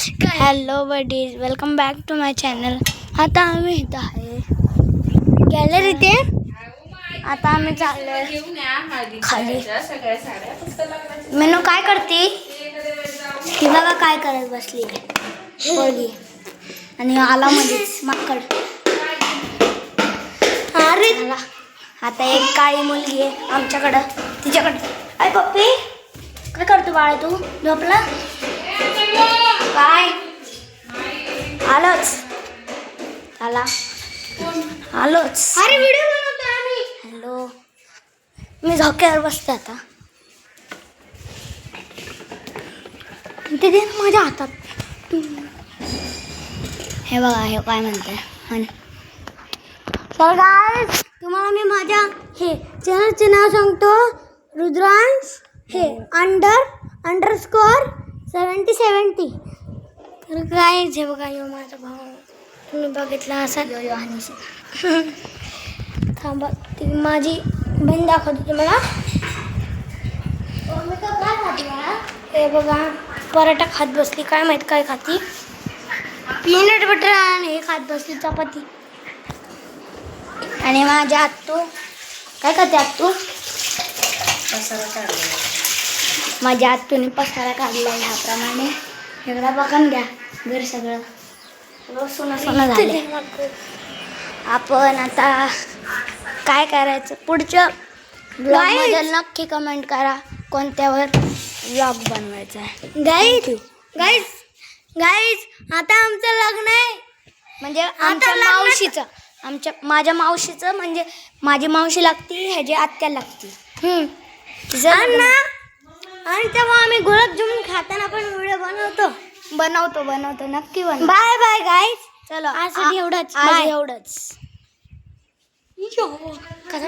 Hello buddies, welcome back to my channel. आता आम्ही इथं आहे गॅलरीत आहे. आता आम्ही चाललोय खाली. मेनू काय करते ती बघा, काय करत बसली पोरगी. आणि आला मध्येच माकड. अरे आता एक काळी मुलगी आहे आमच्याकडं, तिच्याकडं. अरे पप्पी, काय करतो बाळा तू? झोपला काय? आलोच आलोच. अरे व्हिडिओ बनवतो आम्ही. हॅलो, मी झोक्यावर बसते आता. ते दे ना माझ्या हातात. हे बघा, हे काय म्हणते. तर गाईज, तुम्हाला मी माझ्या चॅनलचे नाव सांगतो. रुद्रांश __ 70 तर गाईज, हे बघा, यो माझा भाऊ. तुम्ही बघितला असाल. थांबा, ती माझी बहीण दाखवते तुम्हाला. हे बघा, पराठा खात बसली. काय माहित काय खाती. पीनट बटर आणि हे खात बसली, चपाती. आणि माझ्या आत्तू काय खाते? आत्तू पसारा काढला. माझ्या आत्तूने पसारा काढला ह्याप्रमाणे. सगळं बघून घ्या. घर सगळं सोनं झाले. आपण आता काय करायचं पुढच्या ब्लॉगमध्ये नक्की कमेंट करा कोणत्यावर ब्लॉग बनवायचा आहे. गाईज, आता आमचं लग्न आहे. म्हणजे माझ्या मावशीचं, म्हणजे माझी मावशी लागती, ह्याची आत्या लागती. आणि तेव्हा आम्ही गुलाबजामुन खाताना पण व्हिडिओ बनवतो नक्की बनव. Bye bye guys. चलो, आज एवढंच.